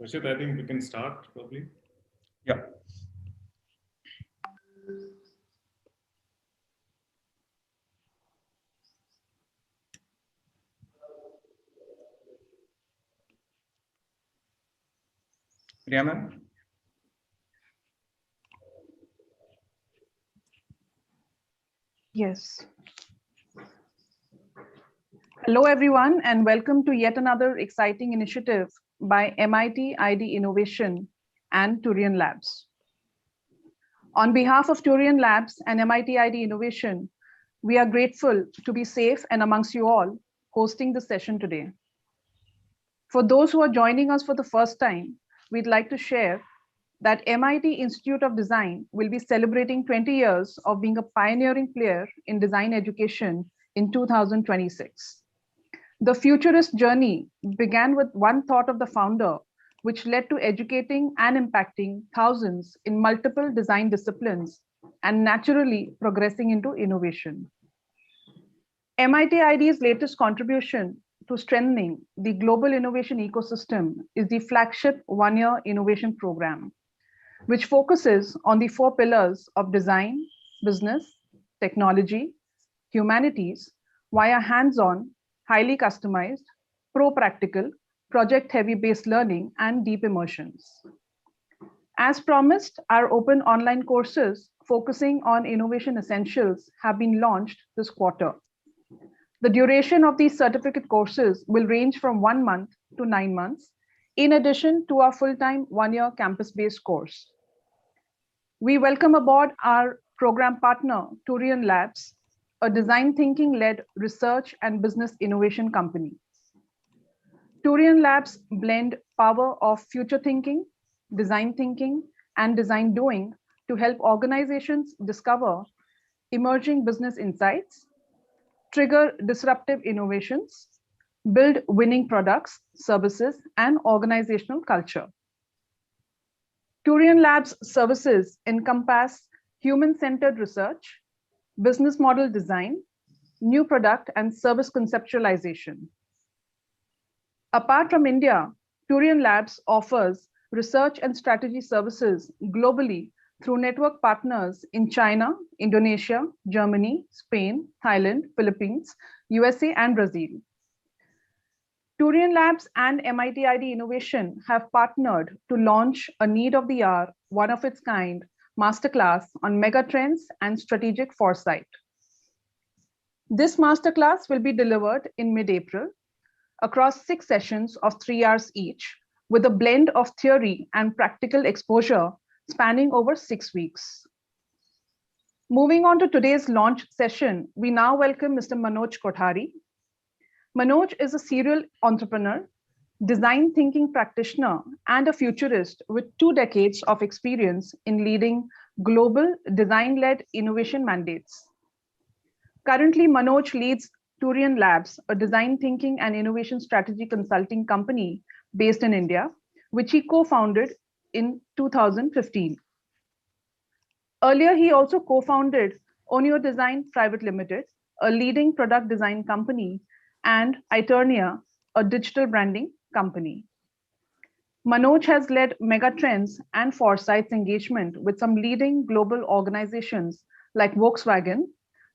Rashid, I think we can start probably. Yeah. Priya ma'am? Yes. Hello, everyone, and welcome to yet another exciting initiative by MIT ID Innovation and Turian Labs. On behalf of Turian Labs and MIT ID Innovation, we are grateful to be safe and amongst you all hosting the session today. For those who are joining us for the first time, we'd like to share that MIT Institute of Design will be celebrating 20 years of being a pioneering player in design education in 2026. The futurist journey began with one thought of the founder, which led to educating and impacting thousands in multiple design disciplines and naturally progressing into innovation. MIT ID's latest contribution to strengthening the global innovation ecosystem is the flagship one-year innovation program, which focuses on the 4 pillars of design, business, technology, humanities, via hands-on, highly customized, pro-practical, project-heavy based learning, and deep immersions. As promised, our open online courses focusing on innovation essentials have been launched this quarter. The duration of these certificate courses will range from 1 month to 9 months, in addition to our full-time one-year campus-based course. We welcome aboard our program partner, Turian Labs, a design thinking-led research and business innovation company. Turian Labs blend power of future thinking, and design doing to help organizations discover emerging business insights, trigger disruptive innovations, build winning products, services, and organizational culture. Turian Labs services encompass human-centered research, business model design, new product and service conceptualization. Apart from India, Turian Labs offers research and strategy services globally through network partners in China, Indonesia, Germany, Spain, Thailand, Philippines, USA, and Brazil. Turian Labs and MIT ID Innovation have partnered to launch a need of the hour, one of its kind, Masterclass on Megatrends and strategic foresight. This Masterclass will be delivered in mid-April across 6 sessions of 3 hours each, with a blend of theory and practical exposure spanning over 6 weeks. Moving on to today's launch session, we now welcome Mr. Manoj Kothari. Manoj is a serial entrepreneur, design thinking practitioner, and a futurist with 2 decades of experience in leading global design-led innovation mandates. Currently, Manoj leads Turian Labs, a design thinking and innovation strategy consulting company based in India, which he co-founded in 2015. Earlier, he also co-founded Onio Design Private Limited, a leading product design company, and Iternia, a digital branding company. Manoj has led Megatrends and Foresights engagement with some leading global organizations like Volkswagen,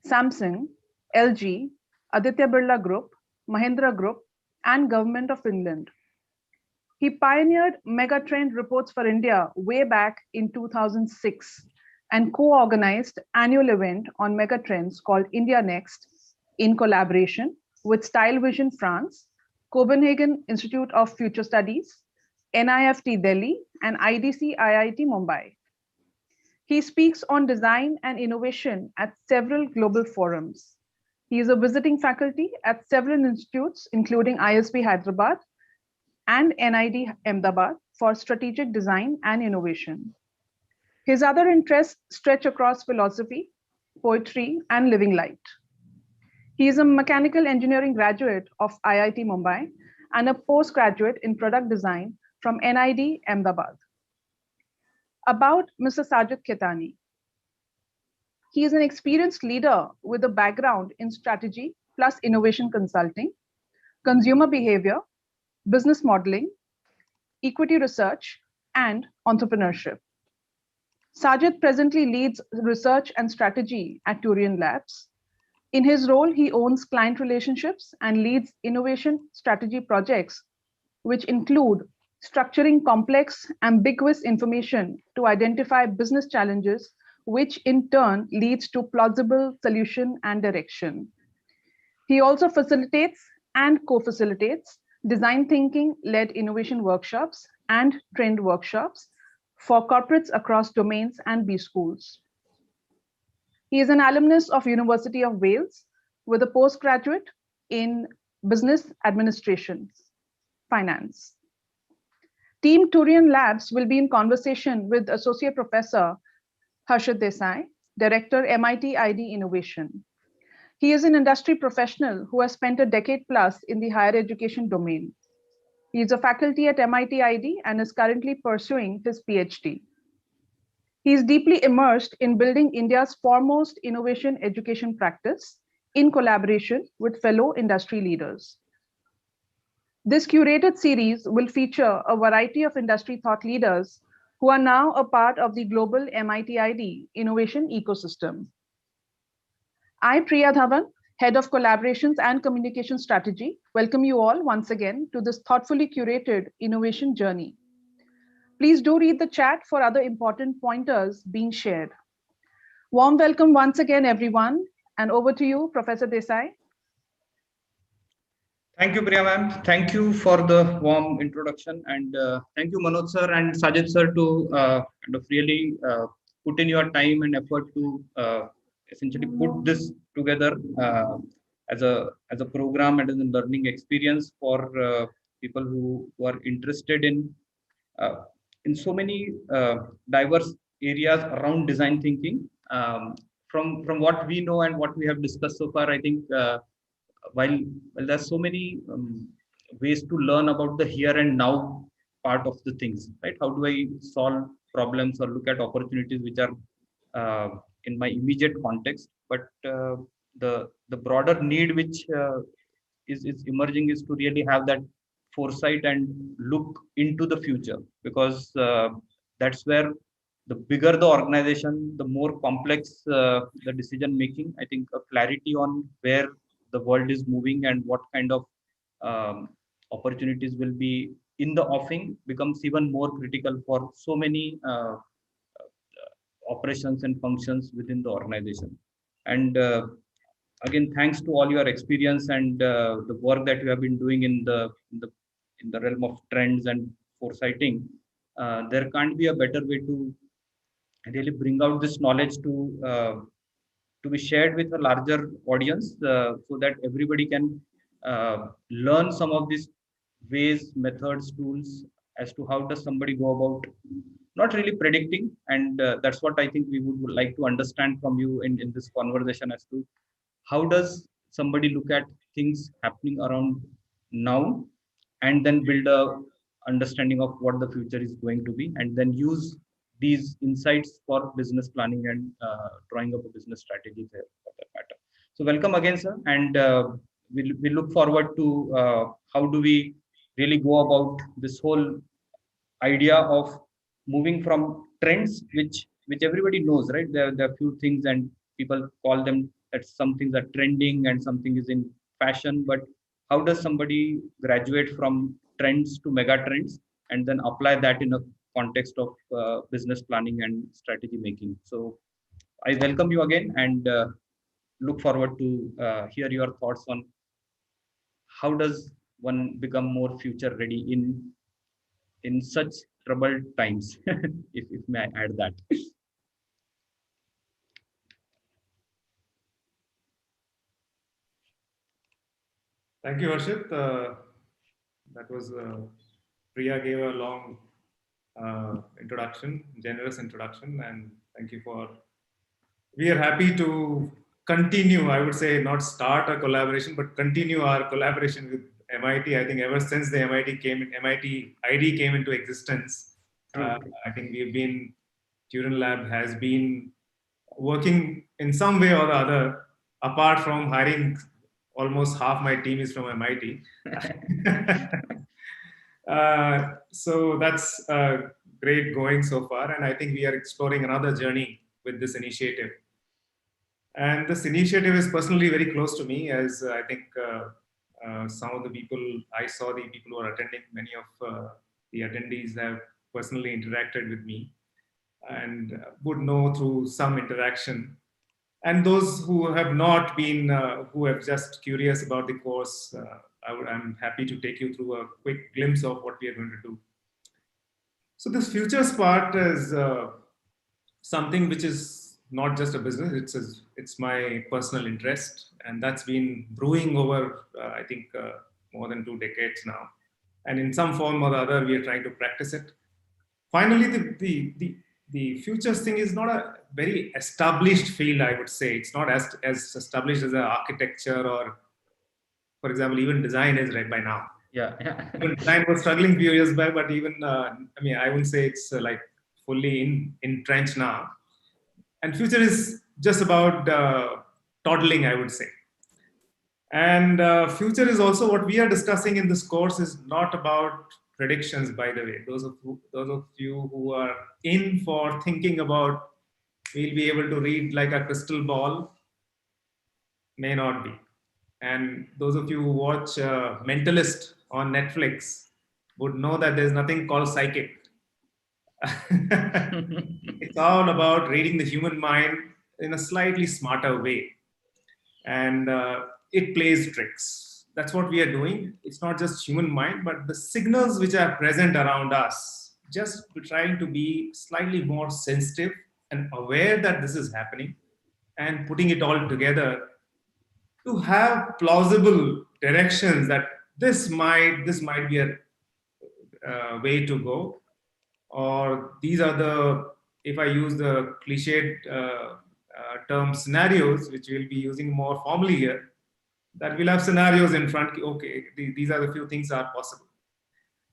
Samsung, LG, Aditya Birla Group, Mahindra Group, and Government of Finland. He pioneered Megatrend reports for India way back in 2006 and co-organized annual event on Megatrends called India Next in collaboration with Style Vision France, Copenhagen Institute of Future Studies, NIFT Delhi, and IDC IIT Mumbai. He speaks on design and innovation at several global forums. He is a visiting faculty at several institutes, including ISB Hyderabad and NID Ahmedabad for strategic design and innovation. His other interests stretch across philosophy, poetry, and living light. He is a mechanical engineering graduate of IIT Mumbai and a postgraduate in product design from NID Ahmedabad. About Mr. Sajid Khetani. He is an experienced leader with a background in strategy plus innovation consulting, consumer behavior, business modeling, equity research, and entrepreneurship. Sajid presently leads research and strategy at Turian Labs. In his role, he owns client relationships and leads innovation strategy projects, which include structuring complex, ambiguous information to identify business challenges, which in turn leads to plausible solution and direction. He also facilitates and co-facilitates design thinking-led innovation workshops and trend workshops for corporates across domains and B schools. He is an alumnus of University of Wales with a postgraduate in business administration, finance. Team Turian Labs will be in conversation with Associate Professor Harshit Desai, Director, MIT ID Innovation. He is an industry professional who has spent a decade plus in the higher education domain. He is a faculty at MIT ID and is currently pursuing his PhD. He is deeply immersed in building India's foremost innovation education practice in collaboration with fellow industry leaders. This curated series will feature a variety of industry thought leaders who are now a part of the global MIT ID innovation ecosystem. I, Priya Dhawan, Head of Collaborations and Communication Strategy, welcome you all once again to this thoughtfully curated innovation journey. Please do read the chat for other important pointers being shared. Warm welcome once again, everyone. And over to you, Professor Desai. Thank you, Priya ma'am. Thank you for the warm introduction, and thank you, Manoj sir and Sajid sir, to kind of really put in your time and effort to essentially put this together as a program and as a learning experience for people who are interested in so many diverse areas around design thinking. From what we know and what we have discussed so far, I think. While there's so many ways to learn about the here and now part of the things, right? How do I solve problems or look at opportunities which are in my immediate context? But the broader need which is emerging is to really have that foresight and look into the future, because that's where the bigger the organization, the more complex the decision making. I think a clarity on where the world is moving and what kind of opportunities will be in the offing becomes even more critical for so many operations and functions within the organization. And again, thanks to all your experience and the work that you have been doing in the realm of trends and foresighting. There can't be a better way to really bring out this knowledge to be shared with a larger audience, so that everybody can learn some of these ways, methods, tools as to how does somebody go about not really predicting. And that's what I think we would like to understand from you in this conversation, as to how does somebody look at things happening around now and then build a understanding of what the future is going to be, and then use these insights for business planning and drawing up a business strategy there for that matter. So welcome again, sir, and we look forward to how do we really go about this whole idea of moving from trends, which everybody knows, right? There are few things and people call them that some things are trending and something is in fashion, but how does somebody graduate from trends to mega trends and then apply that in a context of business planning and strategy making? So I welcome you again and look forward to hear your thoughts on how does one become more future ready in such troubled times, if may I add that. Thank you, Harshit. That was Priya gave a long introduction, generous introduction, and thank you for. We are happy to continue. I would say not start a collaboration, but continue our collaboration with MIT. I think ever since the MIT ID came into existence, I think Turian Lab has been working in some way or the other, apart from hiring almost half my team is from MIT. So that's great going so far. And I think we are exploring another journey with this initiative. And this initiative is personally very close to me, as I think some of the people, I saw the people who are attending, many of the attendees have personally interacted with me and would know through some interaction. And those who have not been, who have just curious about the course, I'm happy to take you through a quick glimpse of what we are going to do. So this futures part is something which is not just a business, it's my personal interest, and that's been brewing over I think more than 2 decades now, and in some form or other we are trying to practice it. Finally, the futures thing is not a very established field, I would say. It's not as established as architecture, or for example even design is right by now. Yeah. Even design was struggling a few years back, but even I mean, I wouldn't say it's like fully entrenched now. And future is just about toddling, I would say. And future is also what we are discussing in this course is not about predictions, by the way. Those of you who are in for thinking about we'll be able to read like a crystal ball may not be. And those of you who watch Mentalist on Netflix would know that there's nothing called psychic. It's all about reading the human mind in a slightly smarter way. And it plays tricks. That's what we are doing. It's not just human mind, but the signals which are present around us, just trying to be slightly more sensitive and aware that this is happening and putting it all together to have plausible directions that this might be a way to go, or these are the, if I use the cliched term scenarios, which we'll be using more formally here, that we'll have scenarios in front. Okay, these are the few things that are possible.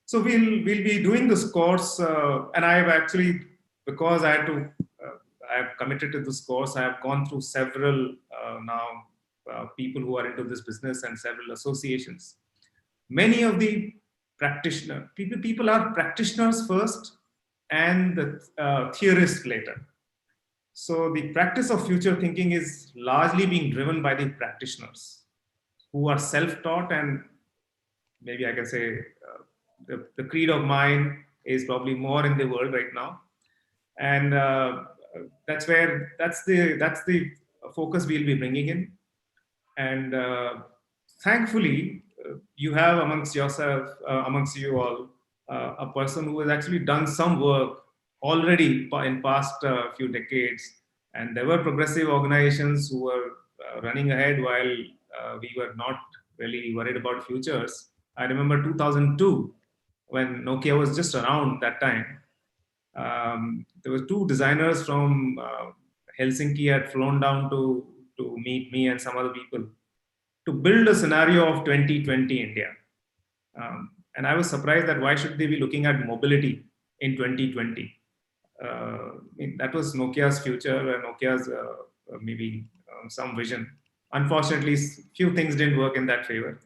So we'll be doing this course, and I have actually, because I have committed to this course, I have gone through several now people who are into this business and several associations. Many of the people are practitioners first and the theorists later. So the practice of future thinking is largely being driven by the practitioners who are self-taught, and maybe I can say the creed of mine is probably more in the world right now, and that's the focus we'll be bringing in. And thankfully, you have amongst you all, a person who has actually done some work already in past few decades. And there were progressive organizations who were running ahead while we were not really worried about futures. I remember 2002, when Nokia was just around that time. There were two designers from Helsinki had flown down to meet me and some other people to build a scenario of 2020 India. And I was surprised that why should they be looking at mobility in 2020? I mean, that was Nokia's future and Nokia's maybe some vision. Unfortunately, few things didn't work in that favor.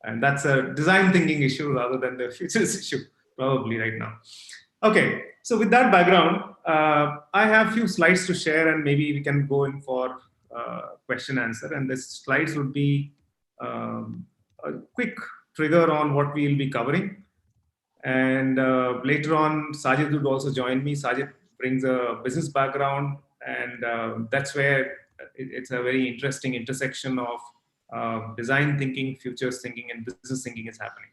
And that's a design thinking issue rather than the futures issue, probably right now. Okay, so with that background, I have a few slides to share, and maybe we can go in for question answer. And this slides would be a quick trigger on what we will be covering. And later on, Sajid would also join me. Sajid brings a business background, and that's where it's a very interesting intersection of design thinking, futures thinking, and business thinking is happening.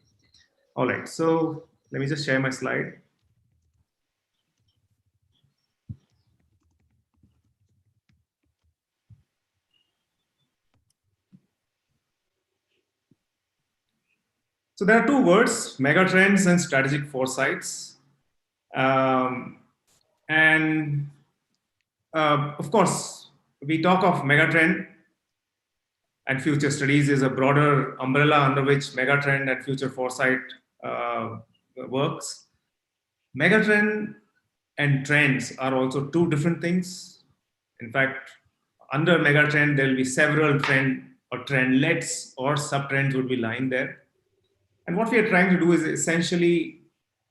All right, so let me just share my slide. So there are two words, megatrends and strategic foresights. And of course, we talk of megatrend, and future studies is a broader umbrella under which megatrend and future foresight works. Megatrend and trends are also two different things. In fact, under megatrend, there will be several trend or trendlets or sub-trends would be lying there. And what we are trying to do is essentially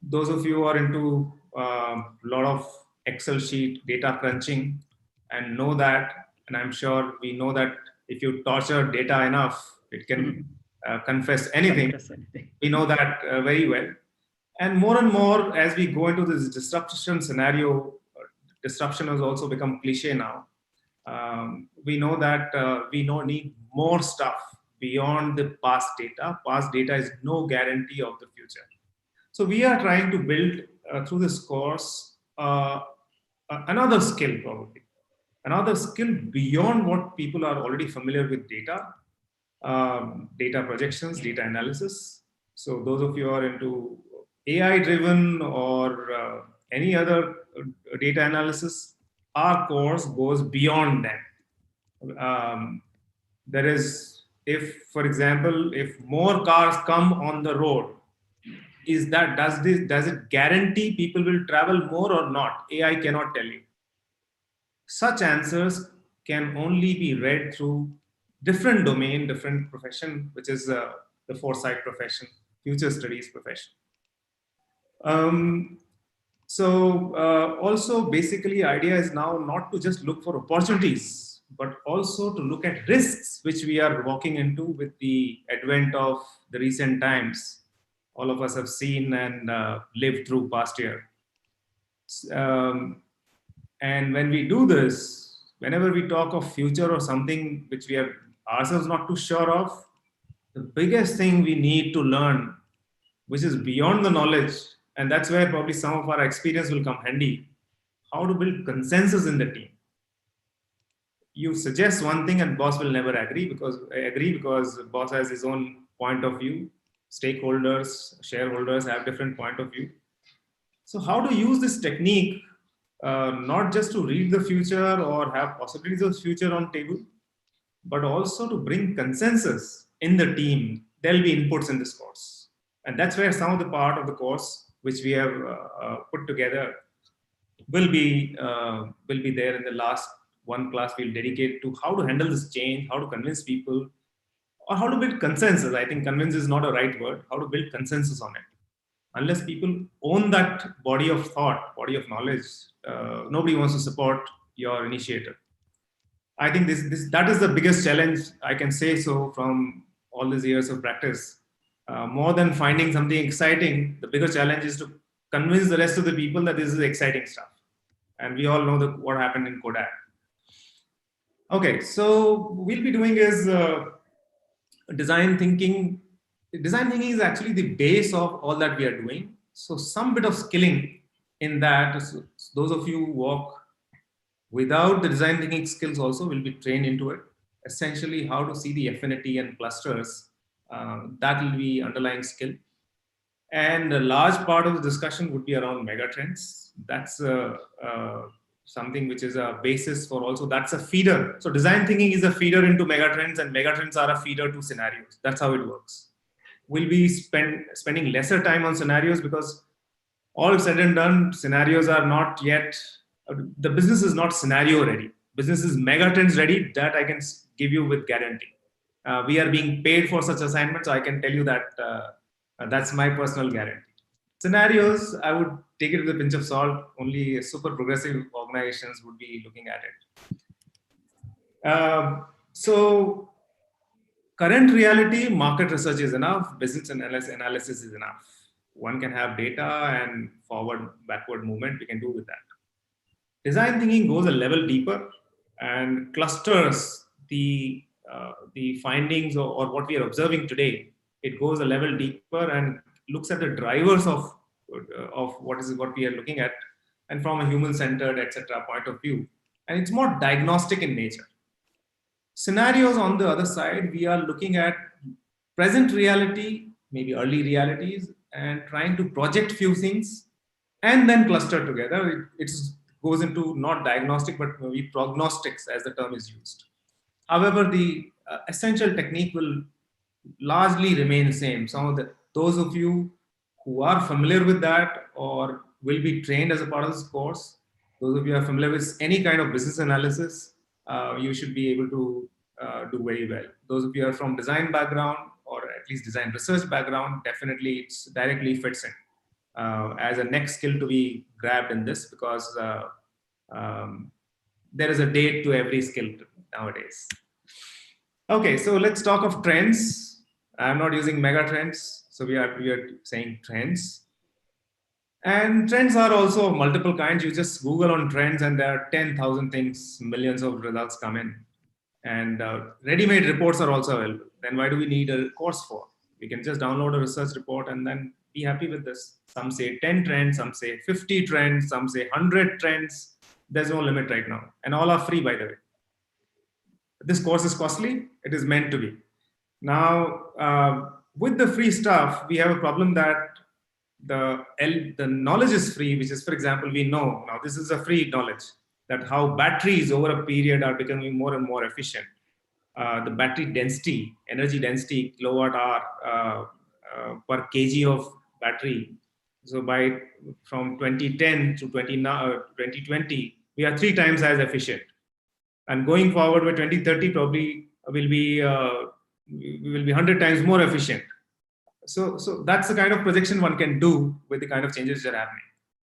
those of you who are into a lot of Excel sheet data crunching and know that, and I'm sure we know that if you torture data enough, it can confess anything. We know that very well. And more as we go into this disruption scenario, disruption has also become cliche now. We know that need more stuff beyond the past data. Past data is no guarantee of the future. So we are trying to build through this course another skill, probably another skill beyond what people are already familiar with: data, data projections, data analysis. So those of you who are into AI driven or any other data analysis, our course goes beyond that. There is, if for example, if more cars come on the road, does it guarantee people will travel more or not? AI cannot tell you. Such answers can only be read through different domain, different profession, which is the foresight profession, future studies profession. Also basically idea is now not to just look for opportunities, but also to look at risks, which we are walking into with the advent of the recent times. All of us have seen and lived through past year. And when we do this, whenever we talk of future or something which we are ourselves not too sure of, the biggest thing we need to learn, which is beyond the knowledge, and that's where probably some of our experience will come handy, how to build consensus in the team. You suggest one thing and boss will never agree because boss has his own point of view. Stakeholders, shareholders have different point of view. So how to use this technique, not just to read the future or have possibilities of future on table, but also to bring consensus in the team. There'll be inputs in this course. And that's where some of the part of the course which we have put together will be there in the last one class we'll dedicate to how to handle this change, how to convince people, or how to build consensus. I think convince is not a right word. How to build consensus on it. Unless people own that body of thought, body of knowledge, nobody wants to support your initiative. I think that is the biggest challenge, I can say so, from all these years of practice. More than finding something exciting, the bigger challenge is to convince the rest of the people that this is exciting stuff. And we all know what happened in Kodak. Okay, so we'll be doing is design thinking. Design thinking is actually the base of all that we are doing. So some bit of skilling in that. So those of you who work without the design thinking skills also will be trained into it. Essentially, how to see the affinity and clusters. That will be underlying skill. And a large part of the discussion would be around megatrends. That's something which is a basis for also, that's a feeder. So design thinking is a feeder into megatrends, and megatrends are a feeder to scenarios. That's how it works. We'll be spending lesser time on scenarios because all said and done, scenarios are not yet, the business is not scenario ready. Business is megatrends ready. That I can give you with guarantee. We are being paid for such assignments, so I can tell you that that's my personal guarantee. Scenarios, I would take it with a pinch of salt. Only super progressive organizations would be looking at it. So current reality, market research is enough. Business analysis is enough. One can have data and forward, backward movement. We can do with that. Design thinking goes a level deeper and clusters the findings or what we are observing today. It goes a level deeper and looks at the drivers of what we are looking at, and from a human-centered, etc. point of view. And it's more diagnostic in nature. Scenarios on the other side, we are looking at present reality, maybe early realities, and trying to project few things and then cluster together. It goes into not diagnostic, but maybe prognostics as the term is used. However, the essential technique will largely remain the same. Those of you who are familiar with that or will be trained as a part of this course, those of you who are familiar with any kind of business analysis, you should be able to do very well. Those of you who are from design background or at least design research background, definitely it's directly fits in. as a next skill to be grabbed in this, because there is a date to every skill nowadays. Okay, so let's talk of trends. I'm not using mega trends, so we are saying trends. And trends are also of multiple kinds. You just Google on trends and there are 10,000 things, millions of results come in. And ready-made reports are also available. Then why do we need a course for? We can just download a research report and then be happy with this. Some say 10 trends, some say 50 trends, some say 100 trends. There's no limit right now. And all are free, by the way. This course is costly. It is meant to be. Now, with the free stuff, we have a problem that the knowledge is free, which is, for example, we know now this is a free knowledge that how batteries over a period are becoming more and more efficient. The battery density, energy density, kilowatt hour per kg of battery. So from 2010 to 2020, we are 3 times as efficient. And going forward by 2030, probably we will be 100 times more efficient. So that's the kind of projection one can do with the kind of changes that are happening.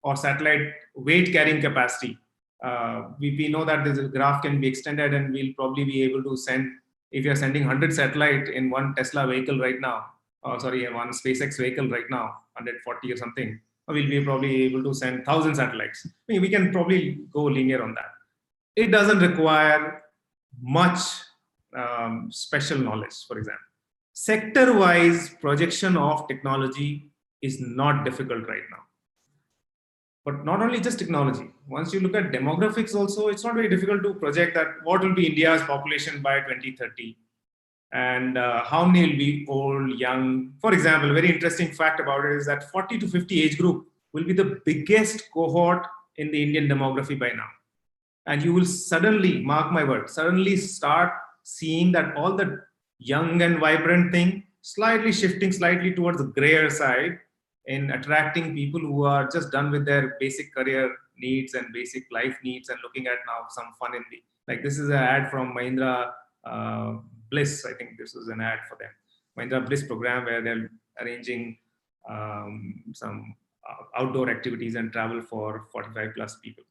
Or satellite weight carrying capacity. We know that this graph can be extended, and we'll probably be able to send, if you're sending 100 satellite in one Tesla vehicle right now, one SpaceX vehicle right now, 140 or something, we'll be probably able to send 1,000 satellites. I mean, we can probably go linear on that. It doesn't require much special knowledge, for example. Sector-wise projection of technology is not difficult right now. But not only just technology. Once you look at demographics also, it's not very difficult to project that what will be India's population by 2030 and how many will be old, young. For example, a very interesting fact about it is that 40 to 50 age group will be the biggest cohort in the Indian demography by now. And you will suddenly, mark my word, suddenly start seeing that all the young and vibrant thing slightly shifting slightly towards the grayer side in attracting people who are just done with their basic career needs and basic life needs and looking at now some fun in the, like this is an ad from Mahindra Bliss. I think this was an ad for them. Mahindra Bliss program where they're arranging some outdoor activities and travel for 45 plus people.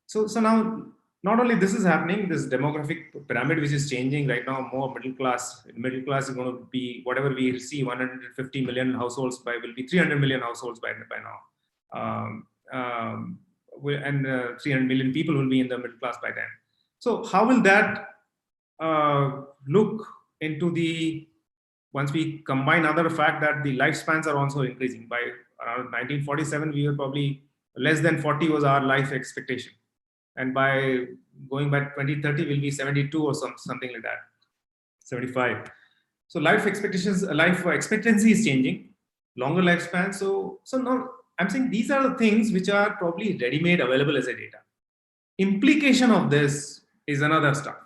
So now, not only this is happening, this demographic pyramid which is changing right now, more middle class. Middle class is going to be whatever we see, 150 million households will be 300 million households by now. And 300 million people will be in the middle class by then. So how will that look into the, once we combine other fact that the lifespans are also increasing. By around 1947, we were probably less than 40 was our life expectation. And by going by 2030, we'll be 72 or something like that, 75. So life expectations, life expectancy is changing, longer lifespan. So now I'm saying these are the things which are probably ready-made available as a data. Implication of this is another stuff.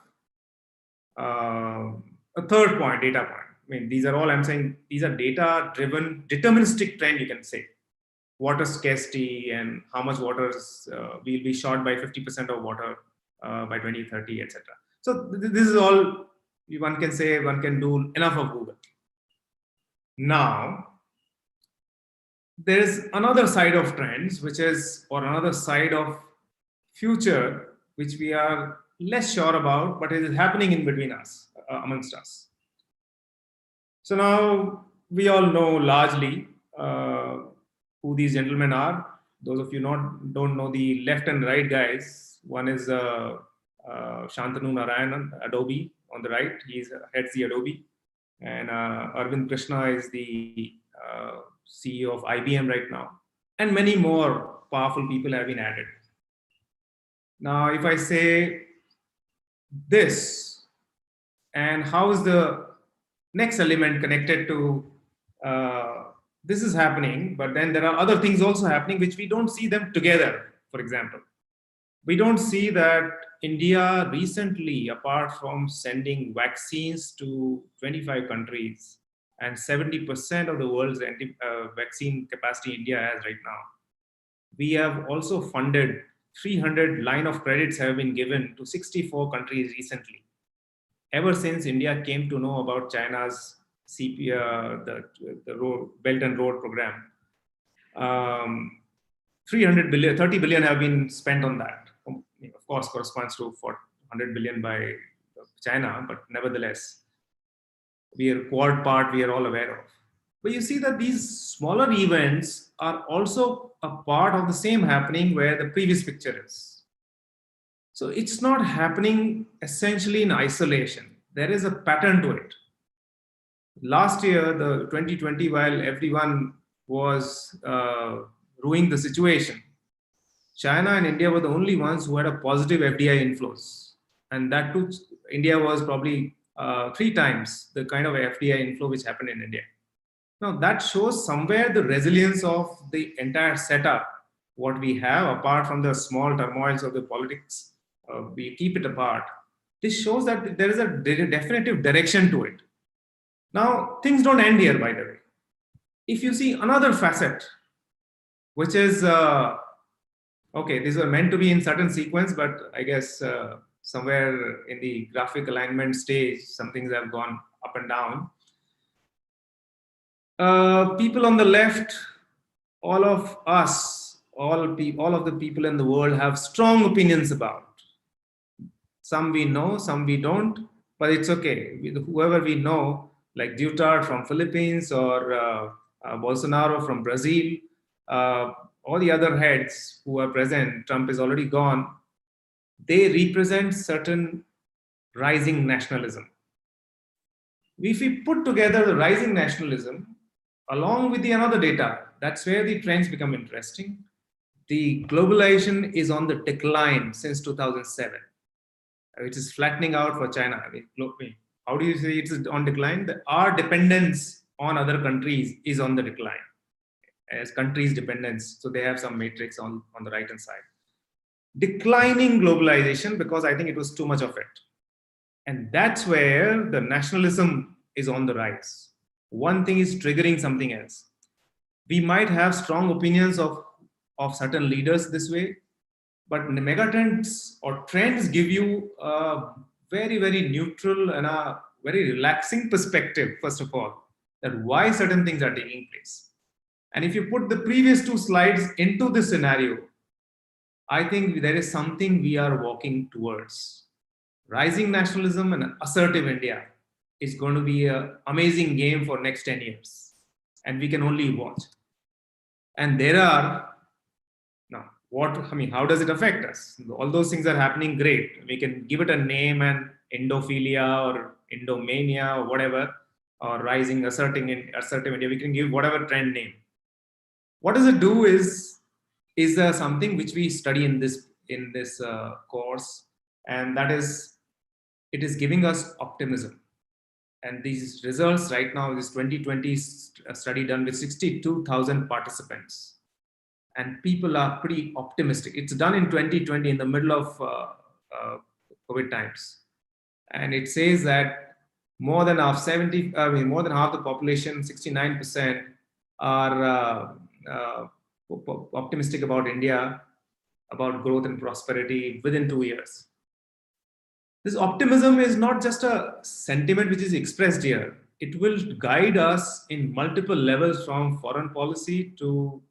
A third point, data point. I mean, these are all I'm saying, these are data-driven, deterministic trend, you can say. Water scarcity and how much water will be short by 50% of water by 2030, etc. So this is all one can say, one can do enough of Google. Now, there is another side of trends, which is, or another side of future, which we are less sure about, but it is happening in between us, amongst us. So now we all know largely who these gentlemen are. Those of you don't know the left and right guys. One is Shantanu Narayanan, Adobe on the right. He heads the Adobe. And Arvind Krishna is the CEO of IBM right now. And many more powerful people have been added. Now, if I say this, and how is the next element connected to this is happening, but then there are other things also happening which we don't see them together. For example, we don't see that India recently, apart from sending vaccines to 25 countries and 70% of the world's vaccine capacity India has right now, we have also funded 300 line of credits have been given to 64 countries recently. Ever since India came to know about China's CP, the road, Belt and Road program. 300 billion, 30 billion have been spent on that. Of course, corresponds to 400 billion by China, but nevertheless, we are quad part we are all aware of. But you see that these smaller events are also a part of the same happening where the previous picture is. So it's not happening essentially in isolation. There is a pattern to it. Last year, the 2020, while everyone was ruining the situation, China and India were the only ones who had a positive FDI inflows. And that too, India was probably 3 times the kind of FDI inflow which happened in India. Now that shows somewhere the resilience of the entire setup, what we have, apart from the small turmoils of the politics, we keep it apart. This shows that there is a definitive direction to it. Now, things don't end here, by the way. If you see another facet, which is, okay, these were meant to be in certain sequence, but I guess somewhere in the graphic alignment stage, some things have gone up and down. People on the left, all of us, all of the people in the world have strong opinions about. Some we know, some we don't, but it's okay. Whoever we know, like Duterte from Philippines or Bolsonaro from Brazil, all the other heads who are present, Trump is already gone, they represent certain rising nationalism. If we put together the rising nationalism along with the another data, that's where the trends become interesting. The globalization is on the decline since 2007. It is flattening out for China. I mean, how do you say it's on decline? Our dependence on other countries is on the decline as countries' dependence. So they have some matrix on the right hand side. Declining globalization because I think it was too much of it. And that's where the nationalism is on the rise. One thing is triggering something else. We might have strong opinions of certain leaders this way, but the megatrends or trends give you a very, very neutral and a very relaxing perspective, first of all, that why certain things are taking place. And if you put the previous 2 slides into this scenario, I think there is something we are walking towards. Rising nationalism and assertive India is going to be an amazing game for next 10 years. And we can only watch. And there are, now, how does it affect us? All those things are happening great. We can give it a name and Indophilia or Indomania or whatever, or rising assertive India. We can give whatever trend name. What does it do is something which we study in this course, and that is, it is giving us optimism. And these results right now, this 2020 study done with 62,000 participants, and people are pretty optimistic. It's done in 2020 in the middle of COVID times, and it says that more than half the population, 69%, are optimistic about India, about growth and prosperity within 2 years. This optimism is not just a sentiment which is expressed here. It will guide us in multiple levels, from foreign policy to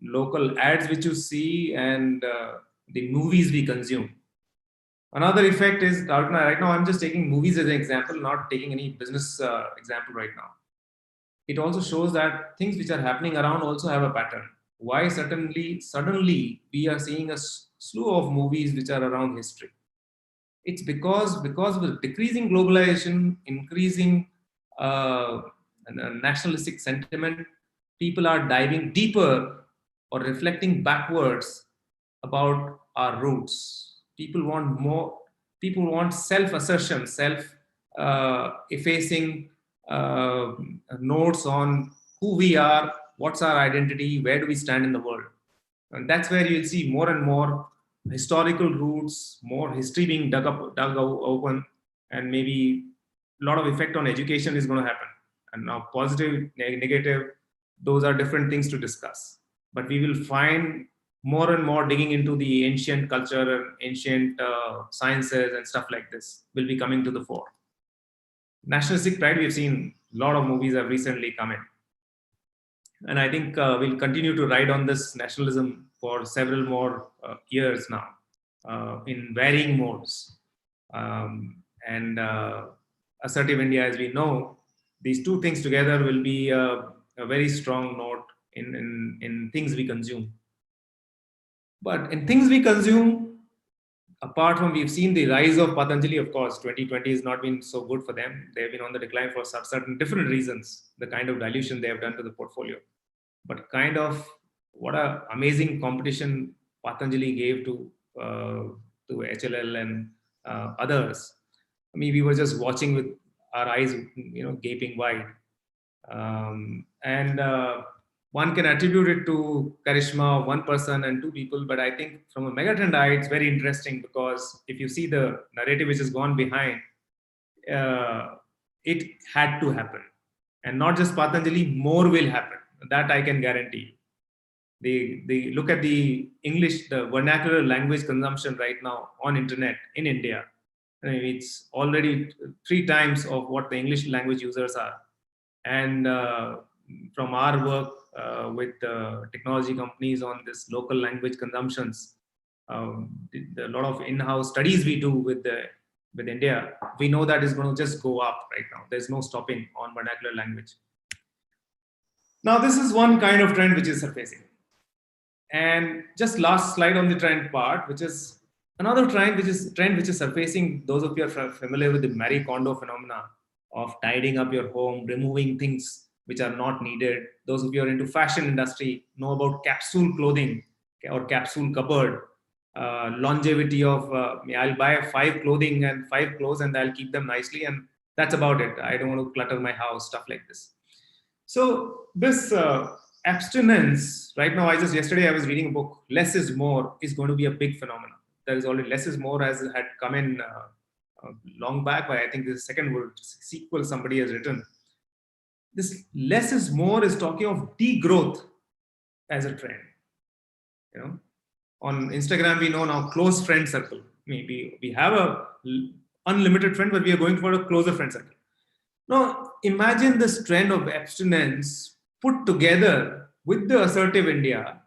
local ads which you see and the movies we consume. Another effect is, right now I'm just taking movies as an example, not taking any business example right now. It also shows that things which are happening around also have a pattern. Why suddenly we are seeing a slew of movies which are around history? It's because of the decreasing globalization, increasing nationalistic sentiment, people are diving deeper or reflecting backwards about our roots. People want more. People want self-assertion, self-effacing notes on who we are, what's our identity, where do we stand in the world. And that's where you'll see more and more historical roots, more history being dug open, and maybe a lot of effect on education is going to happen. And now positive, negative, those are different things to discuss. But we will find more and more digging into the ancient culture and ancient sciences and stuff like this will be coming to the fore. Nationalistic pride, we've seen a lot of movies have recently come in. And I think we'll continue to ride on this nationalism for several more years now in varying modes. And assertive India, as we know, these two things together will be a very strong note in things we consume. But in things we consume, apart from we've seen the rise of Patanjali, of course, 2020 has not been so good for them. They've been on the decline for certain different reasons, the kind of dilution they have done to the portfolio. But kind of what a amazing competition Patanjali gave to HLL and others. I mean, we were just watching with our eyes, gaping wide. And one can attribute it to charisma of one person and two people, but I think from a megatrend eye, it's very interesting because if you see the narrative which has gone behind, it had to happen. And not just Patanjali, more will happen. That I can guarantee. They look at the English, the vernacular language consumption right now on internet in India. I mean, it's already 3 times of what the English language users are. And from our work with technology companies on this local language consumptions, a lot of in-house studies we do with India, we know that is going to just go up right now. There's no stopping on vernacular language. Now, this is one kind of trend which is surfacing. And just last slide on the trend part, which is another trend which is surfacing. Those of you are familiar with the Marie Kondo phenomena of tidying up your home, removing things which are not needed. Those of you who are into fashion industry know about capsule clothing or capsule cupboard. Longevity of I'll buy 5 clothing and 5 clothes and I'll keep them nicely, and that's about it. I don't want to clutter my house, stuff like this. So this abstinence right now, yesterday I was reading a book, Less is More is going to be a big phenomenon. There is already Less is More has had come in long back, but I think this second word sequel somebody has written. This Less is More is talking of degrowth as a trend. On Instagram, we know now close friend circle. Maybe we have a unlimited friend, but we are going for a closer friend circle. Now, imagine this trend of abstinence put together with the assertive India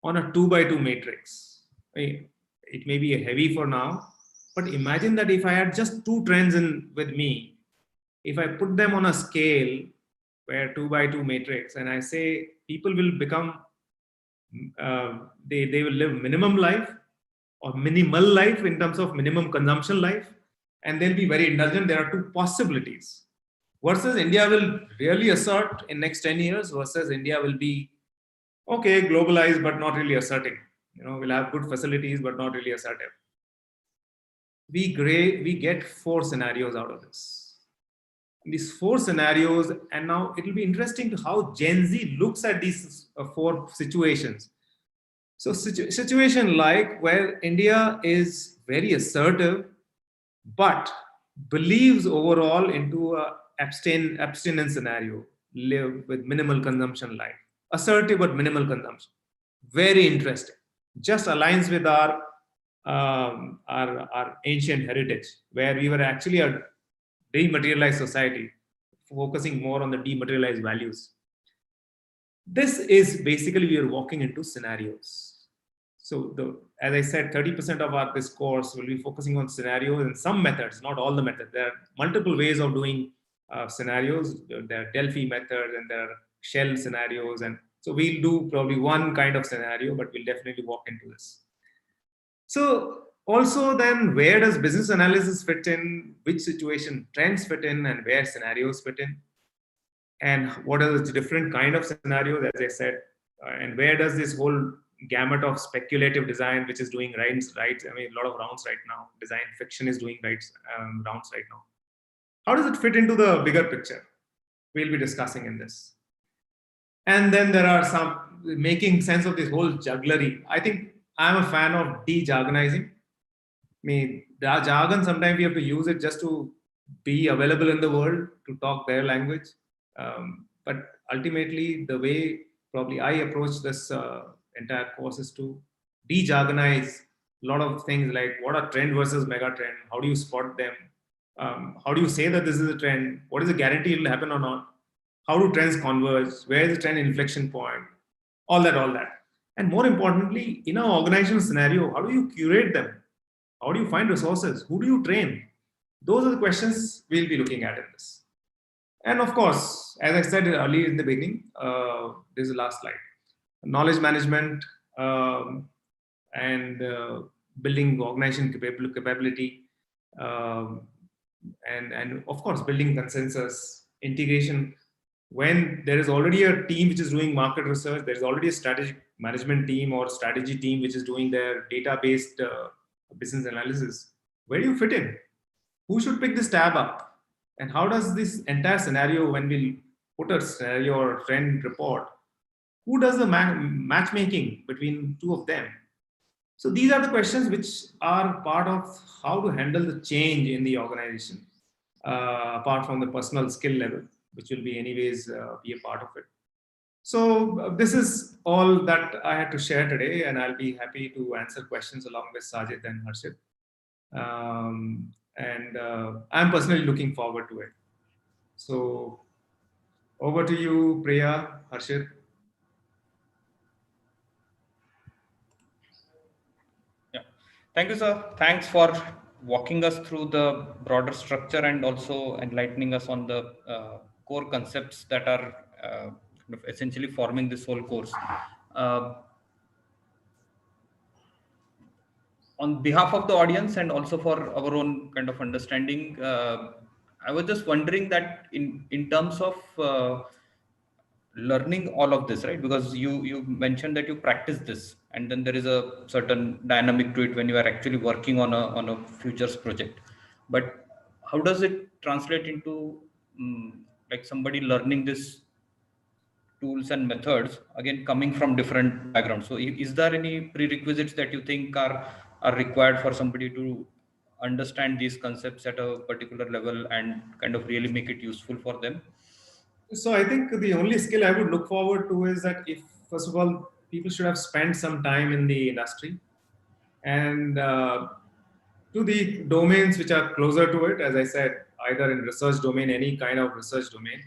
on a 2x2 matrix. It may be heavy for now, but imagine that if I had just 2 trends in with me, if I put them on a scale where 2x2 matrix, and I say people will become, they will live minimum life or minimal life in terms of minimum consumption life, and they'll be very indulgent. There are 2 possibilities. Versus India will really assert in next 10 years versus India will be, okay, globalized, but not really asserting. We'll have good facilities, but not really assertive. We get 4 scenarios out of this. These 4 scenarios, and now it will be interesting to how Gen Z looks at these 4 situations. So situation like where India is very assertive, but believes overall into a abstinence scenario, live with minimal consumption life, assertive but minimal consumption. Very interesting. Just aligns with our ancient heritage, where we were actually a dematerialized society, focusing more on the dematerialized values. This is basically we are walking into scenarios. So as I said, 30% of this course will be focusing on scenarios and some methods, not all the methods. There are multiple ways of doing scenarios. There are Delphi methods and there are shell scenarios. And so we'll do probably one kind of scenario, but we'll definitely walk into this. So also then, where does business analysis fit in? Which situation trends fit in and where scenarios fit in? And what are the different kind of scenarios, as I said, and where does this whole gamut of speculative design, which is doing rounds, right? I mean, a lot of rounds right now. Design fiction is doing rounds right now. How does it fit into the bigger picture? We'll be discussing in this. And then there are some making sense of this whole jugglery. I think I'm a fan of de-jargonizing. I mean, the jargon, sometimes we have to use it just to be available in the world, to talk their language. But ultimately, the way probably I approach this entire course is to de-jargonize a lot of things like what are trend versus mega trend, how do you spot them, How do you say that this is a trend? What is the guarantee it will happen or not? How do trends converge? Where is the trend inflection point? All that. And more importantly, in an organizational scenario, how do you curate them? How do you find resources? Who do you train? Those are the questions we'll be looking at in this. And of course, as I said earlier in the beginning, this is the last slide. Knowledge management and building organization capability, and of course, building consensus, integration. When there is already a team which is doing market research, there is already a strategic management team or strategy team which is doing their data-based business analysis. Where do you fit in? Who should pick this tab up? And how does this entire scenario, when we put a scenario or a trend report, who does the matchmaking between two of them? So these are the questions which are part of how to handle the change in the organization, apart from the personal skill level, which will be anyways be a part of it. So this is all that I had to share today, and I'll be happy to answer questions along with Sajid and Harshit. And I'm personally looking forward to it. So over to you, Priya, Harshit. Yeah, thank you, sir. Thanks for walking us through the broader structure and also enlightening us on the core concepts that are kind of essentially forming this whole course. On behalf of the audience and also for our own kind of understanding, I was just wondering that in terms of learning all of this, right? Because you mentioned that you practice this, and then there is a certain dynamic to it when you are actually working on a futures project. But how does it translate into like somebody learning this tools and methods, again coming from different backgrounds? So is there any prerequisites that you think are required for somebody to understand these concepts at a particular level and kind of really make it useful for them? So I think the only skill I would look forward to is that, if first of all, people should have spent some time in the industry and to the domains which are closer to it. As I said, either in research domain, any kind of research domain.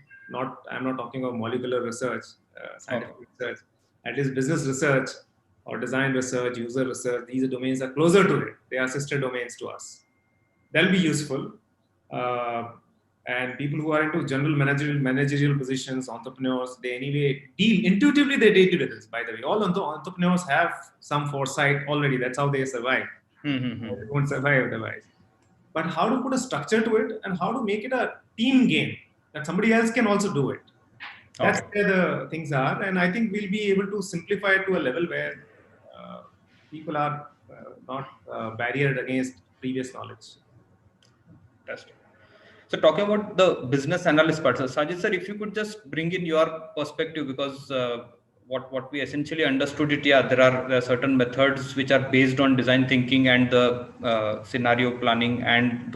I'm not talking of molecular research, scientific research. At least business research or design research, user research. These domains are closer to it. They are sister domains to us. They'll be useful. And people who are into general managerial positions, entrepreneurs, they anyway deal intuitively. They deal with this. By the way, all entrepreneurs have some foresight already. That's how they survive. They won't survive otherwise. But how to put a structure to it and how to make it a team game that somebody else can also do it. That's where the things are. And I think we'll be able to simplify it to a level where people are not barriered against previous knowledge. Fantastic. So talking about the business analyst part, so Sajid sir, if you could just bring in your perspective, because what we essentially understood it, yeah, there are certain methods which are based on design thinking and the scenario planning and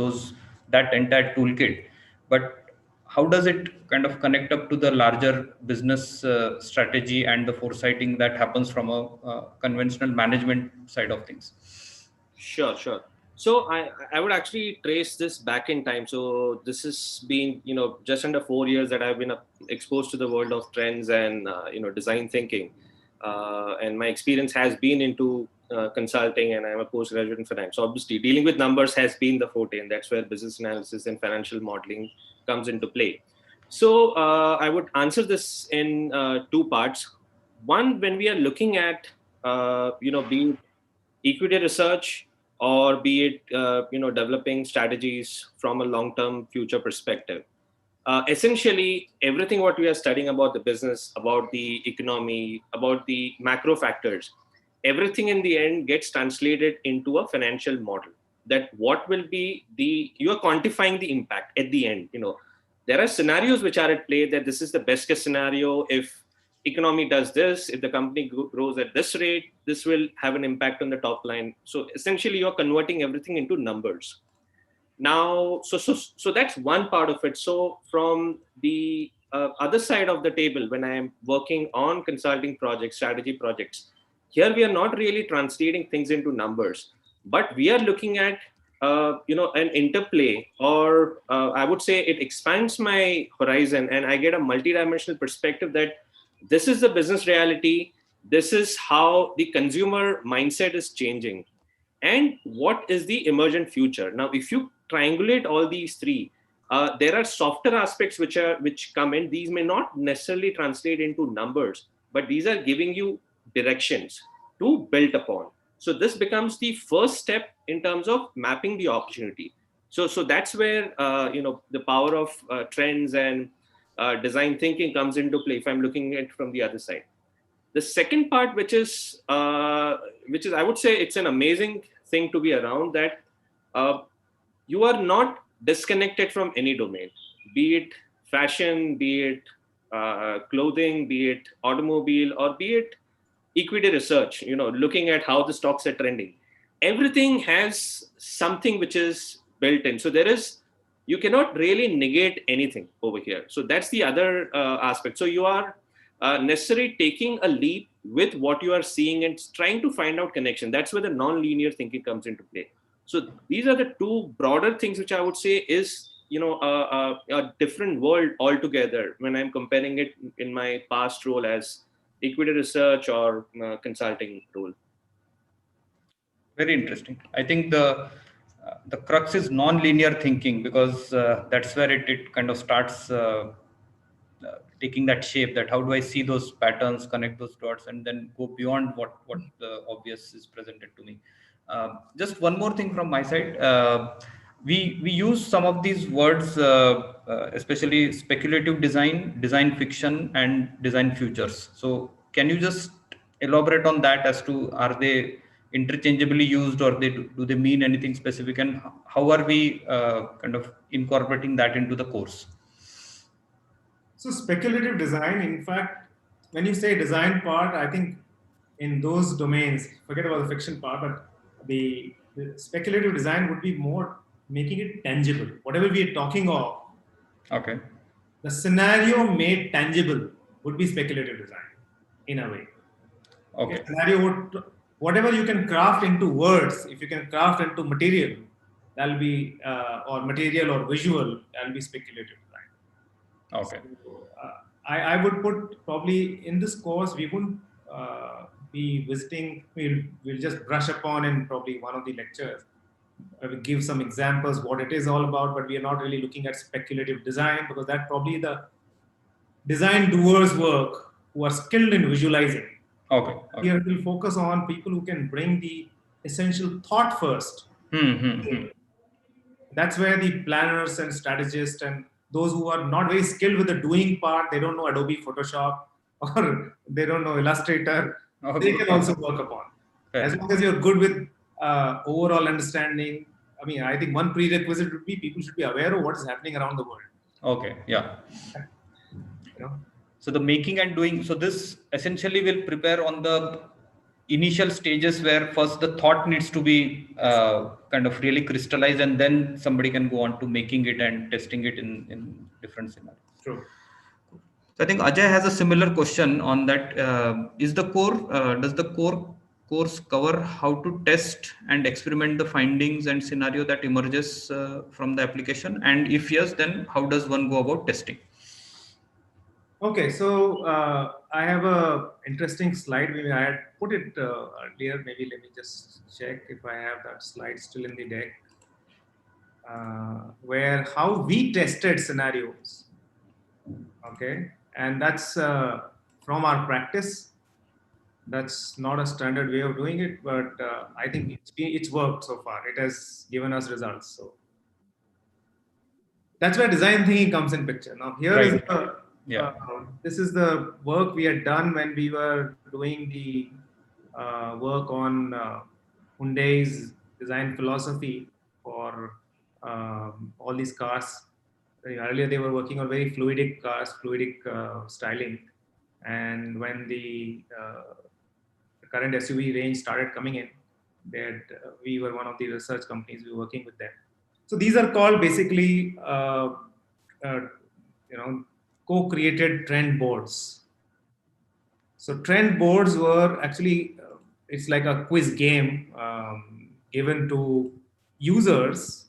that entire toolkit. But how does it kind of connect up to the larger business strategy and the foresighting that happens from a conventional management side of things? Sure. So I would actually trace this back in time. So this has been, just under 4 years that I've been exposed to the world of trends and, design thinking. And my experience has been into consulting, and I'm a postgraduate in finance. So obviously dealing with numbers has been the forte, and that's where business analysis and financial modeling comes into play. So I would answer this in 2 parts. One, when we are looking at, be equity research, or be it developing strategies from a long-term future perspective. Essentially, everything what we are studying about the business, about the economy, about the macro factors, everything in the end gets translated into a financial model. That what will be you are quantifying the impact at the end. There are scenarios which are at play, that this is the best case scenario. If economy does this, if the company grows at this rate, this will have an impact on the top line. So essentially you're converting everything into numbers. Now, so that's one part of it. So from the other side of the table, when I am working on consulting projects, strategy projects, here we are not really translating things into numbers, but we are looking at an interplay, or I would say it expands my horizon, and I get a multidimensional perspective that this is the business reality, this is how the consumer mindset is changing, and what is the emergent future. Now, if you triangulate all these three, there are softer aspects which come in. These may not necessarily translate into numbers, but these are giving you directions to build upon. So this becomes the first step in terms of mapping the opportunity. So that's where the power of trends and design thinking comes into play, if I'm looking at it from the other side. The second part, which is I would say it's an amazing thing to be around, that you are not disconnected from any domain, be it fashion, be it clothing, be it automobile, or be it equity research, looking at how the stocks are trending. Everything has something which is built in. So you cannot really negate anything over here. So that's the other aspect. So you are necessarily taking a leap with what you are seeing and trying to find out connection. That's where the non-linear thinking comes into play. So these are the two broader things which I would say is a different world altogether when I'm comparing it in my past role as equity research or consulting role. Very interesting. I think the crux is non-linear thinking, because that's where it kind of starts taking that shape, that how do I see those patterns, connect those dots, and then go beyond what the obvious is presented to me. Just one more thing from my side. We use some of these words, especially speculative design, design fiction, and design futures. So can you just elaborate on that, as to, are they interchangeably used, or do they mean anything specific, and how are we kind of incorporating that into the course? So speculative design, in fact, when you say design part, I think in those domains, forget about the fiction part, but the speculative design would be more making it tangible. Whatever we are talking of, Okay. the scenario made tangible would be speculative design in a way. Okay. Scenario would, whatever you can craft into words, if you can craft into material, that'll be, or material or visual, that'll be speculative design. Okay. So, I would put, probably in this course, we wouldn't be visiting, we'll just brush upon in probably one of the lectures. We'll give some examples what it is all about, but we are not really looking at speculative design, because that probably the design doers work who are skilled in visualizing. Okay. Here we'll focus on people who can bring the essential thought first. That's where the planners and strategists and those who are not very skilled with the doing part, they don't know Adobe Photoshop or they don't know Illustrator, they can also work upon. As long as you're good with overall understanding. I mean, I think one prerequisite would be people should be aware of what is happening around the world. Okay. Yeah. So the making and doing, so this essentially will prepare on the initial stages where first the thought needs to be kind of really crystallized, and then somebody can go on to making it and testing it in different scenarios. True. So I think Ajay has a similar question on that. Does the core course cover how to test and experiment the findings and scenario that emerges from the application? And if yes, then how does one go about testing? Okay, so I have a interesting slide. Maybe I had put it earlier. Maybe let me just check if I have that slide still in the deck, where how we tested scenarios. Okay, and that's from our practice. That's not a standard way of doing it, but I think it's worked so far. It has given us results. So that's where design thinking comes in picture. Now here is the this is the work we had done when we were doing the work on Hyundai's design philosophy for all these cars. Earlier, they were working on very fluidic cars, fluidic styling. And when the current SUV range started coming in, we were one of the research companies. We were working with them. So these are called basically, co-created trend boards. So trend boards were actually, it's like a quiz game given to users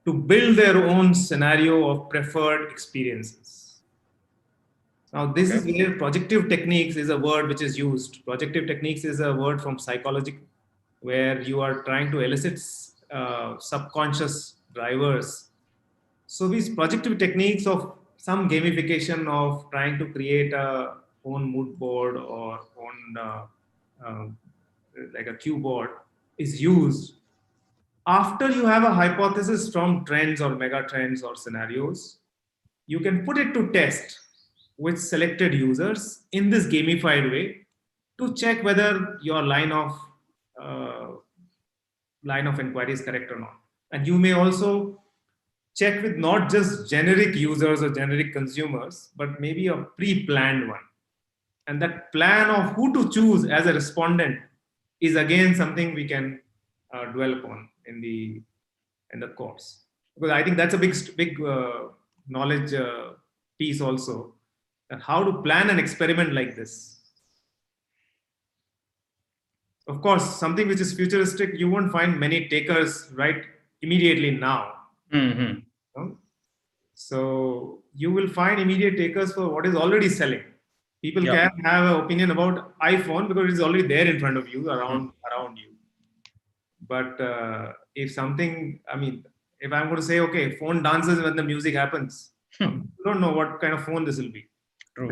to build their own scenario of preferred experiences. Now, this is where projective techniques is a word which is used. Projective techniques is a word from psychology where you are trying to elicit subconscious drivers. So these projective techniques of some gamification of trying to create a own mood board or own like a cue board is used after you have a hypothesis from trends or mega trends or scenarios. You can put it to test with selected users in this gamified way to check whether your uh, line of inquiry is correct or not. And you may also check with not just generic users or generic consumers, but maybe a pre-planned one. And that plan of who to choose as a respondent is again something we can dwell upon in the course, because I think that's a big knowledge piece also, that how to plan an experiment like this. Of course, something which is futuristic, you won't find many takers right immediately now. Mm-hmm. No? So you will find immediate takers for what is already selling. People can have an opinion about iPhone because it's already there in front of you, around you. But if something, I mean, if I'm going to say, okay, phone dances when the music happens, you don't know what kind of phone this will be. True.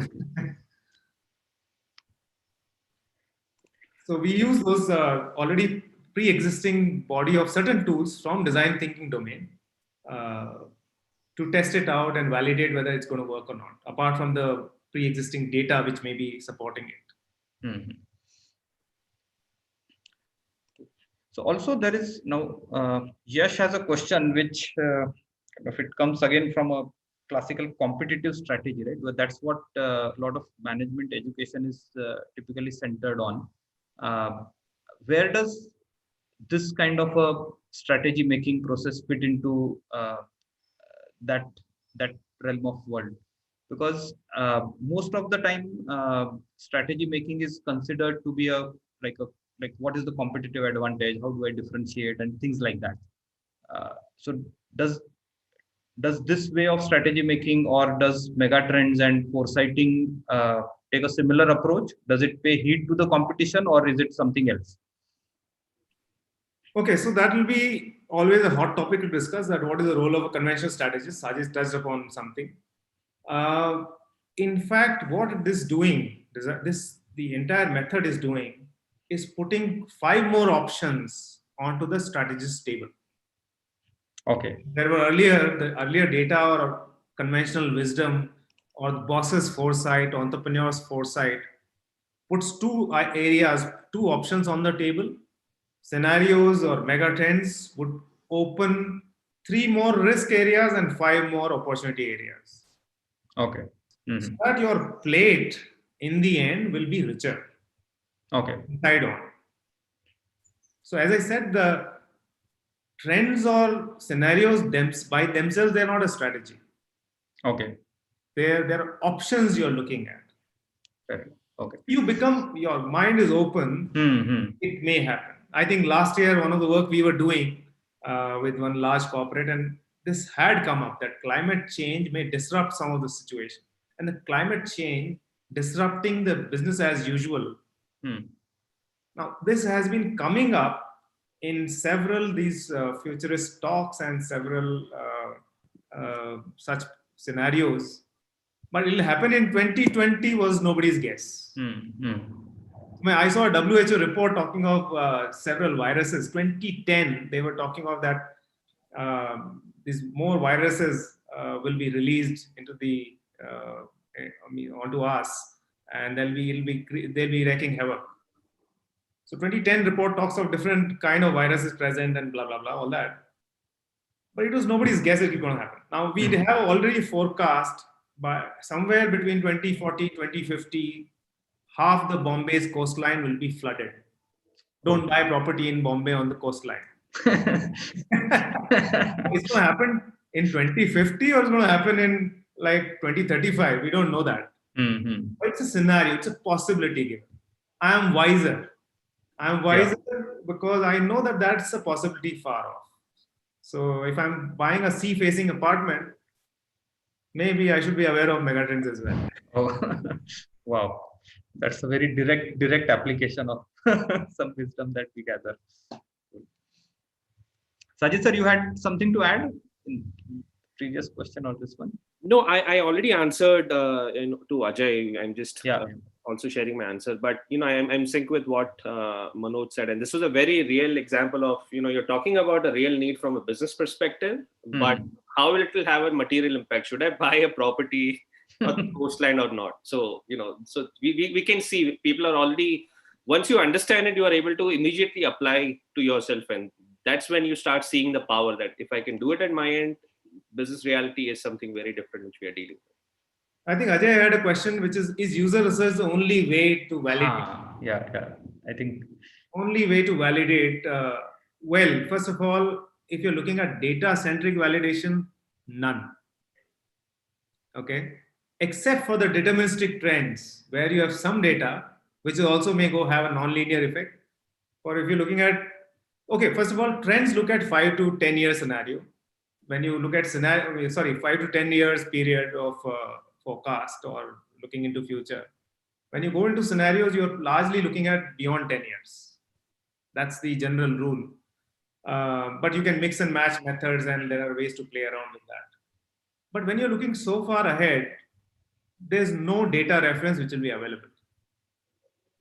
So we use those already pre-existing body of certain tools from design thinking domain to test it out and validate whether it's going to work or not, apart from the pre-existing data which may be supporting it. Mm-hmm. So also there is now Yash has a question which if it comes again from a classical competitive strategy, right? But that's what a lot of management education is typically centered on. Where does this kind of a strategy making process fit into that realm of world? Because most of the time strategy making is considered to be a what is the competitive advantage, how do I differentiate, and things like that. So does this way of strategy making, or does Megatrends and foresighting take a similar approach? Does it pay heed to the competition, or is it something else? Okay, so that will be always a hot topic to discuss, that what is the role of a conventional strategist. Sajid touched upon something. In fact, what this doing, the entire method is doing, is putting 5 more options onto the strategist table. Okay. There were the earlier data or conventional wisdom or the boss's foresight, entrepreneur's foresight, puts 2 areas, 2 options on the table. Scenarios or megatrends would open 3 more risk areas and 5 more opportunity areas. Okay. Mm-hmm. So that your plate in the end will be richer. Okay. Inside on. So as I said, the trends or scenarios by themselves, they're not a strategy. Okay. They're options you're looking at. Fair. Okay. Your mind is open, it may happen. I think last year, one of the work we were doing with one large corporate, and this had come up, that climate change may disrupt some of the situation. And the climate change disrupting the business as usual. Now, this has been coming up in several these futurist talks and several such scenarios. But it will happen in 2020 was nobody's guess. I saw a WHO report talking of several viruses. 2010, they were talking of that these more viruses will be released into the onto us, and they'll be wreaking havoc. So 2010 report talks of different kind of viruses present and blah blah blah, all that. But it was nobody's guess it was going to happen. Now we have already forecast by somewhere between 2040, 2050, half the Bombay's coastline will be flooded. Don't buy property in Bombay on the coastline. It's going to happen in 2050 or it's going to happen in like 2035. We don't know that. But it's a scenario. It's a possibility given. I am wiser because I know that that's a possibility far off. So if I'm buying a sea-facing apartment, maybe I should be aware of megatrends as well. Oh, wow. That's a very direct application of some wisdom that we gather. Sajid sir, you had something to add in previous question or this one? No, I already answered to Ajay. I'm just Yeah. also sharing my answer. But I'm sync with what Manoj said, and this was a very real example of you're talking about a real need from a business perspective, but how it will have a material impact. Should I buy a property on the coastline or not? So so we can see people are already, once you understand it, you are able to immediately apply to yourself, and that's when you start seeing the power that if I can do it at my end, business reality is something very different which we are dealing with. I think Ajay had a question, which is user research the only way to validate? Yeah. I think Only way to validate? Well, first of all, if you're looking at data-centric validation, none. Okay, except for the deterministic trends, where you have some data, which also may go have a non-linear effect. Or if you're looking at, okay, first of all, trends look at 5 to 10 year scenario. When you look at 5 to 10 years period of forecast or looking into future, when you go into scenarios, you're largely looking at beyond 10 years. That's the general rule. But you can mix and match methods, and there are ways to play around with that. But when you're looking so far ahead, there's no data reference which will be available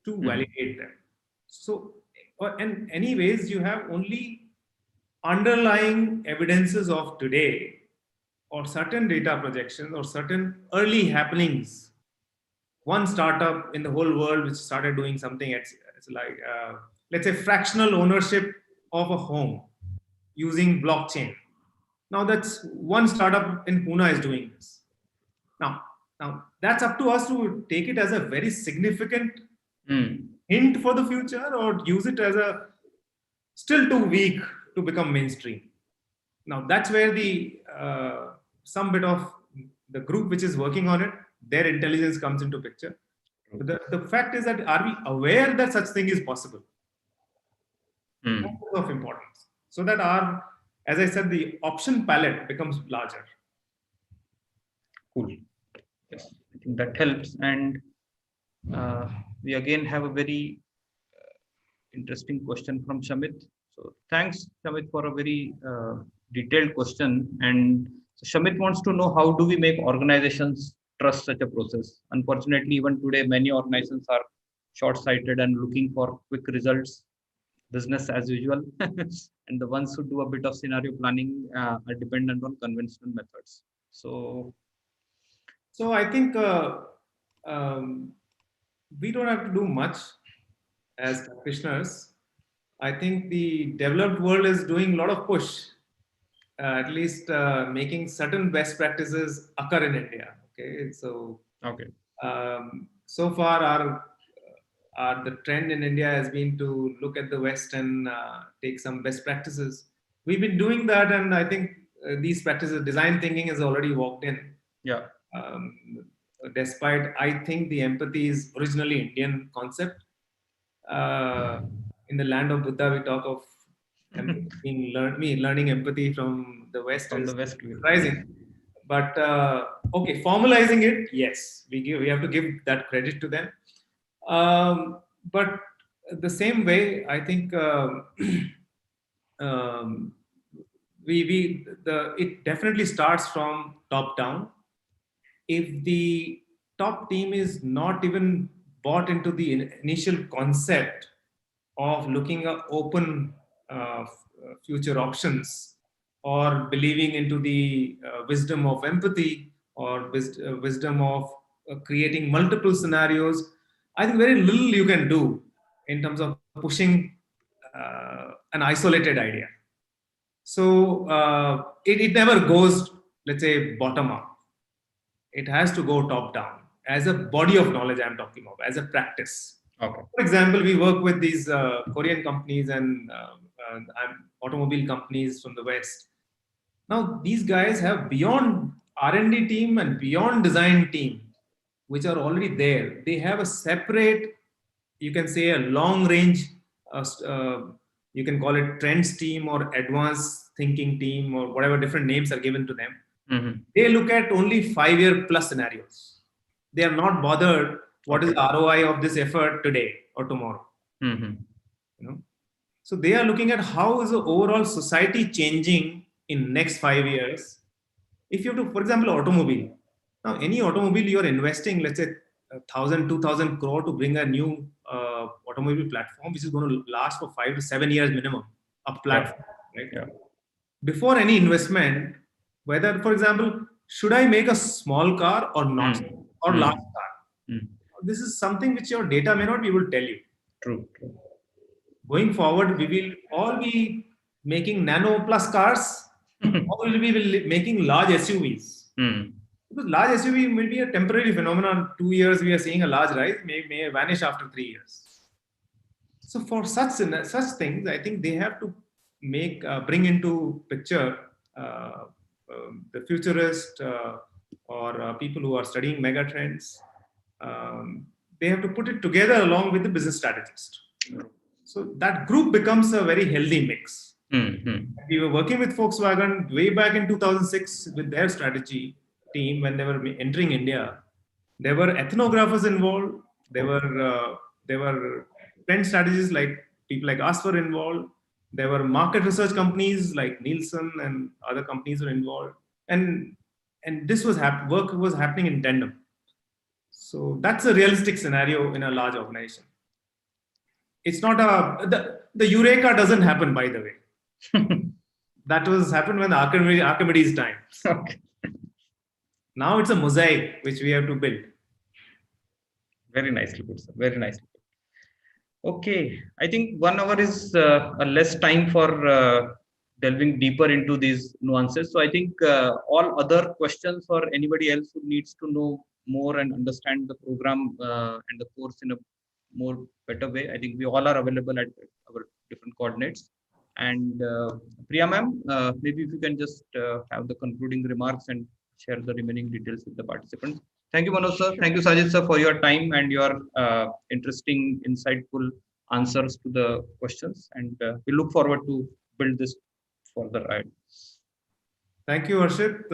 to validate them. So, and anyways, you have only underlying evidences of today, or certain data projections, or certain early happenings. One startup in the whole world which started doing something, it's like, let's say, fractional ownership of a home using blockchain. Now that's one startup in Pune is doing this. Now that's up to us to take it as a very significant hint for the future, or use it as a still too weak to become mainstream. Now that's where the some bit of the group which is working on it, their intelligence comes into picture. The fact is that, are we aware that such thing is possible? That's of importance. So that our, as I said, the option palette becomes larger. Cool. Yes, I think that helps. And we again have a very interesting question from Shamit. So thanks, Shamit, for a very detailed question. And Shamit wants to know, how do we make organizations trust such a process? Unfortunately, even today, many organizations are short-sighted and looking for quick results, business as usual. And the ones who do a bit of scenario planning are dependent on conventional methods. So I think we don't have to do much as practitioners. I think the developed world is doing a lot of push, at least making certain best practices occur in India. Okay, so so far the trend in India has been to look at the West and take some best practices. We've been doing that, and I think these practices, design thinking, has already walked in. Yeah. Despite, I think the empathy is originally Indian concept. In the land of Buddha, we talk of learning empathy from the West. From is the West, surprising. But okay, formalizing it, yes, we have to give that credit to them. But the same way, I think it definitely starts from top down. If the top team is not even bought into the initial concept of looking at open future options, or believing into the wisdom of empathy, or wisdom of creating multiple scenarios, I think very little you can do in terms of pushing an isolated idea. So it never goes, let's say, bottom up. It has to go top down as a body of knowledge. I'm talking about as a practice. Okay. For example, we work with these Korean companies and automobile companies from the West. Now, these guys have beyond R&D team and beyond design team, which are already there. They have a separate, you can say, a long range, you can call it trends team or advanced thinking team or whatever different names are given to them, Mhm. they look at only 5-year plus scenarios. They are not bothered what is the ROI of this effort today or tomorrow. Mhm. You know, so they are looking at how is the overall society changing in next 5 years. If you have to, for example, automobile. Now, any automobile you are investing, let's say 1,000, 2,000 crore to bring a new automobile platform, which is going to last for 5 to 7 years minimum. A platform, right? Yeah. Before any investment, whether, for example, should I make a small car or not, or large car? This is something which your data may not be able to tell you. True. Going forward, we will all be making nano plus cars, or will we be making large SUVs? Because large SUV may be a temporary phenomenon. 2 years we are seeing a large rise, may vanish after 3 years. So for such things, I think they have to bring into picture the futurist or people who are studying megatrends. They have to put it together along with the business strategist. So that group becomes a very healthy mix. We were working with Volkswagen way back in 2006 with their strategy team when they were entering India. There were ethnographers involved. There were trend strategists like people like us were involved. There were market research companies like Nielsen and other companies were involved. And this was work was happening in tandem. So that's a realistic scenario in a large organization. It's not the eureka doesn't happen, by the way. That was happened when Archimedes' time. Okay. Now it's a mosaic which we have to build. Very nicely put, sir. Very nicely put. Okay, I think 1 hour is a less time for delving deeper into these nuances. So I think all other questions or anybody else who needs to know more and understand the program and the course in a more better way, I think we all are available at our different coordinates. And Priya ma'am, maybe if you can just have the concluding remarks and share the remaining details with the participants. Thank you, Manoj sir. Thank you, Sajid sir, for your time and your interesting, insightful answers to the questions. And we look forward to build this further ahead. Thank you, Harshit.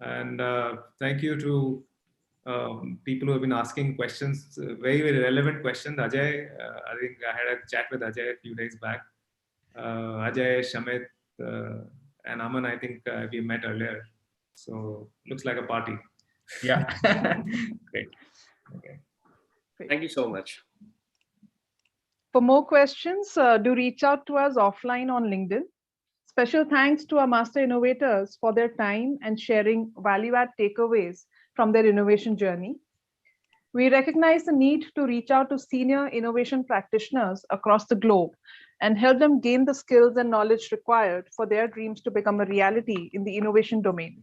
And thank you to people who have been asking questions, very, very relevant questions. Ajay, I think I had a chat with Ajay a few days back. Ajay, Shamit, and Aman, I think we met earlier. So looks like a party. Yeah. Great. Okay. Thank you so much. For more questions, do reach out to us offline on LinkedIn. Special thanks to our master innovators for their time and sharing value-add takeaways from their innovation journey. We recognize the need to reach out to senior innovation practitioners across the globe and help them gain the skills and knowledge required for their dreams to become a reality in the innovation domain.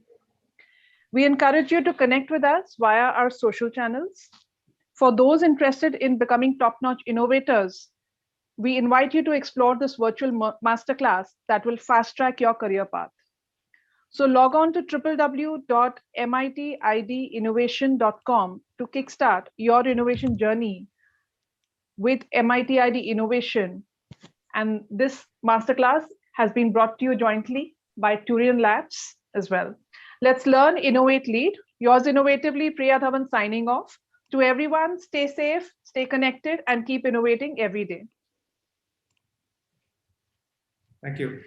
We encourage you to connect with us via our social channels. For those interested in becoming top-notch innovators, we invite you to explore this virtual masterclass that will fast-track your career path. So log on to www.mitidinnovation.com to kickstart your innovation journey with MITID Innovation. And this masterclass has been brought to you jointly by Turian Labs as well. Let's learn, innovate, lead. Yours innovatively, Priya Dhawan signing off. To everyone, stay safe, stay connected, and keep innovating every day. Thank you.